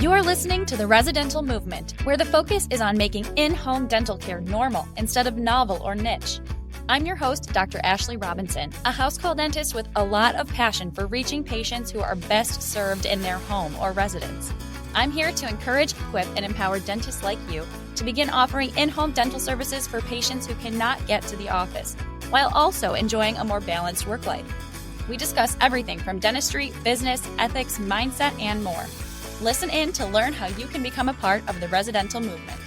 You're listening to The Residential Movement, where the focus is on making in-home dental care normal instead of novel or niche. I'm your host, Dr. Ashley Robinson, a house-call dentist with a lot of passion for reaching patients who are best served in their home or residence. I'm here to encourage, equip, and empower dentists like you to begin offering in-home dental services for patients who cannot get to the office, while also enjoying a more balanced work life. We discuss everything from dentistry, business, ethics, mindset, and more. Listen in to learn how you can become a part of the residential movement.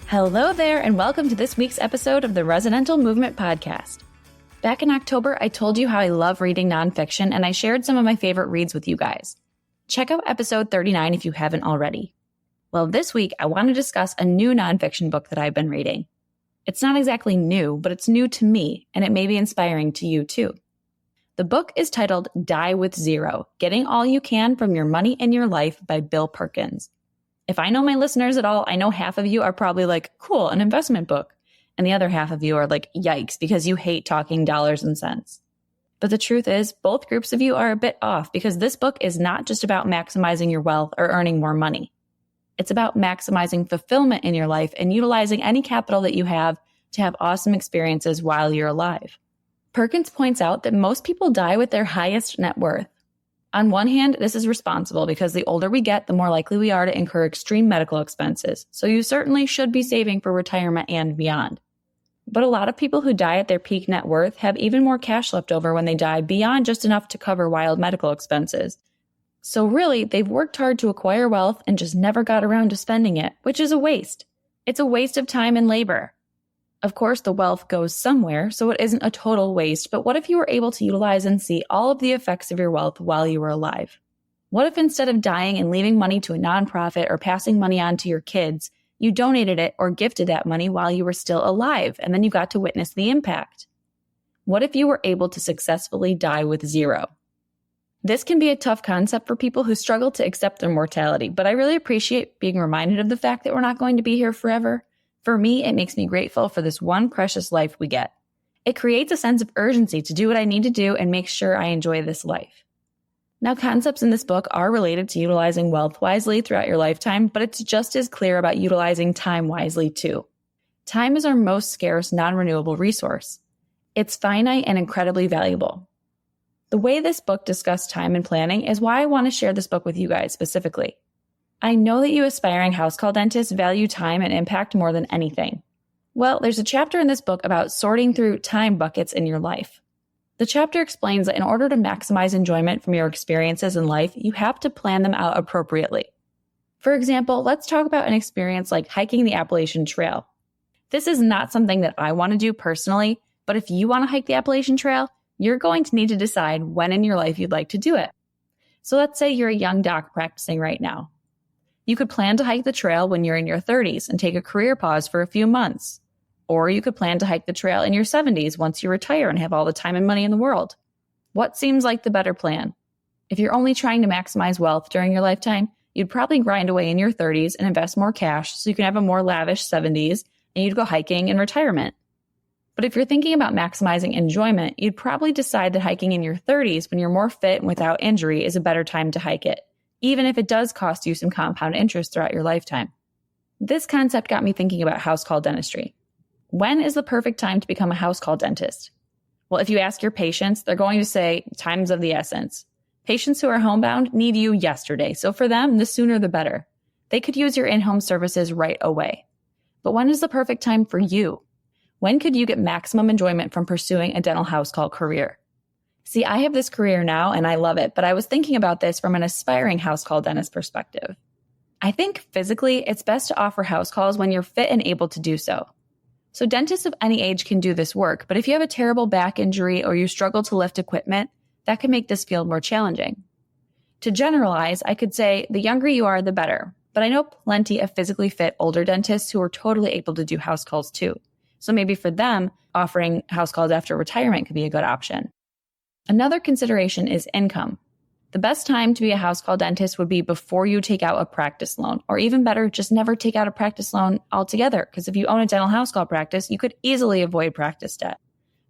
Hello there, and welcome to this week's episode of the Residential Movement Podcast. Back in October, I told you how I love reading nonfiction, and I shared some of my favorite reads with you guys. Check out episode 39 if you haven't already. Well, this week, I want to discuss a new nonfiction book that I've been reading. It's not exactly new, but it's new to me, and it may be inspiring to you too. The book is titled Die with Zero, Getting All You Can from Your Money and Your Life by Bill Perkins. If I know my listeners at all, I know half of you are probably like, cool, an investment book. And the other half of you are like, yikes, because you hate talking dollars and cents. But the truth is, both groups of you are a bit off because this book is not just about maximizing your wealth or earning more money. It's about maximizing fulfillment in your life and utilizing any capital that you have to have awesome experiences while you're alive. Perkins points out that most people die with their highest net worth. On one hand, this is responsible because the older we get, the more likely we are to incur extreme medical expenses, so you certainly should be saving for retirement and beyond. But a lot of people who die at their peak net worth have even more cash left over when they die beyond just enough to cover wild medical expenses. So really, they've worked hard to acquire wealth and just never got around to spending it, which is a waste. It's a waste of time and labor. Of course, the wealth goes somewhere, so it isn't a total waste, but what if you were able to utilize and see all of the effects of your wealth while you were alive? What if instead of dying and leaving money to a nonprofit or passing money on to your kids, you donated it or gifted that money while you were still alive, and then you got to witness the impact? What if you were able to successfully die with zero? This can be a tough concept for people who struggle to accept their mortality, but I really appreciate being reminded of the fact that we're not going to be here forever. For me, it makes me grateful for this one precious life we get. It creates a sense of urgency to do what I need to do and make sure I enjoy this life. Now, concepts in this book are related to utilizing wealth wisely throughout your lifetime, but it's just as clear about utilizing time wisely too. Time is our most scarce, non-renewable resource. It's finite and incredibly valuable. The way this book discussed time and planning is why I want to share this book with you guys specifically. I know that you aspiring house-call dentists value time and impact more than anything. Well, there's a chapter in this book about sorting through time buckets in your life. The chapter explains that in order to maximize enjoyment from your experiences in life, you have to plan them out appropriately. For example, let's talk about an experience like hiking the Appalachian Trail. This is not something that I want to do personally, but if you want to hike the Appalachian Trail, you're going to need to decide when in your life you'd like to do it. So let's say you're a young doc practicing right now. You could plan to hike the trail when you're in your 30s and take a career pause for a few months. Or you could plan to hike the trail in your 70s once you retire and have all the time and money in the world. What seems like the better plan? If you're only trying to maximize wealth during your lifetime, you'd probably grind away in your 30s and invest more cash so you can have a more lavish 70s and you'd go hiking in retirement. But if you're thinking about maximizing enjoyment, you'd probably decide that hiking in your 30s when you're more fit and without injury is a better time to hike it, even if it does cost you some compound interest throughout your lifetime. This concept got me thinking about house-call dentistry. When is the perfect time to become a house-call dentist? Well, if you ask your patients, they're going to say time's of the essence. Patients who are homebound need you yesterday, so for them, the sooner the better. They could use your in-home services right away. But when is the perfect time for you? When could you get maximum enjoyment from pursuing a dental house-call career? See, I have this career now and I love it, but I was thinking about this from an aspiring house-call dentist perspective. I think physically, it's best to offer house calls when you're fit and able to do so. So dentists of any age can do this work, but if you have a terrible back injury or you struggle to lift equipment, that can make this field more challenging. To generalize, I could say the younger you are, the better, but I know plenty of physically fit older dentists who are totally able to do house calls too. So maybe for them, offering house calls after retirement could be a good option. Another consideration is income. The best time to be a house-call dentist would be before you take out a practice loan, or even better, just never take out a practice loan altogether, because if you own a dental house-call practice, you could easily avoid practice debt.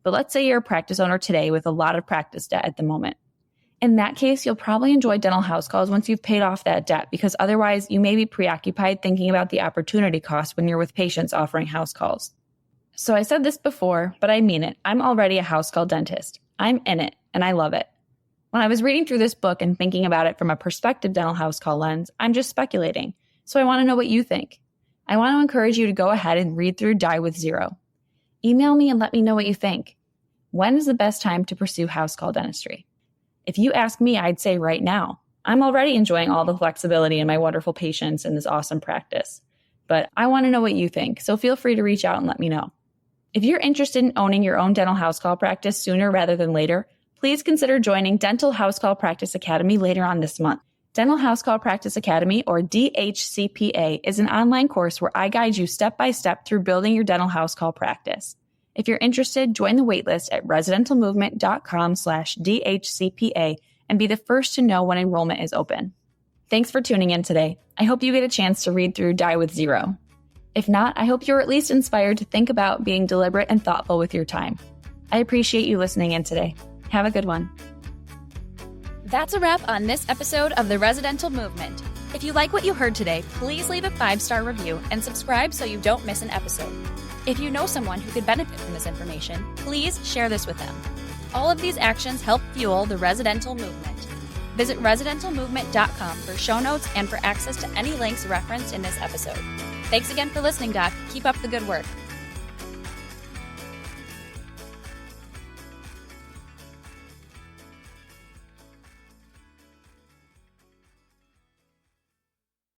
But let's say you're a practice owner today with a lot of practice debt at the moment. In that case, you'll probably enjoy dental house calls once you've paid off that debt, because otherwise you may be preoccupied thinking about the opportunity cost when you're with patients offering house calls. So I said this before, but I mean it. I'm already a house call dentist. I'm in it, and I love it. When I was reading through this book and thinking about it from a prospective dental house call lens, I'm just speculating. So I want to know what you think. I want to encourage you to go ahead and read through Die with Zero. Email me and let me know what you think. When is the best time to pursue house call dentistry? If you ask me, I'd say right now. I'm already enjoying all the flexibility in my wonderful patients and this awesome practice. But I want to know what you think, so feel free to reach out and let me know. If you're interested in owning your own dental house call practice sooner rather than later, please consider joining Dental House Call Practice Academy later on this month. Dental House Call Practice Academy, or DHCPA, is an online course where I guide you step by step through building your dental house call practice. If you're interested, join the waitlist at residentialmovement.com/DHCPA and be the first to know when enrollment is open. Thanks for tuning in today. I hope you get a chance to read through Die with Zero. If not, I hope you're at least inspired to think about being deliberate and thoughtful with your time. I appreciate you listening in today. Have a good one. That's a wrap on this episode of The Residential Movement. If you like what you heard today, please leave a 5-star review and subscribe so you don't miss an episode. If you know someone who could benefit from this information, please share this with them. All of these actions help fuel the residential movement. Visit residentialmovement.com for show notes and for access to any links referenced in this episode. Thanks again for listening, Doc. Keep up the good work.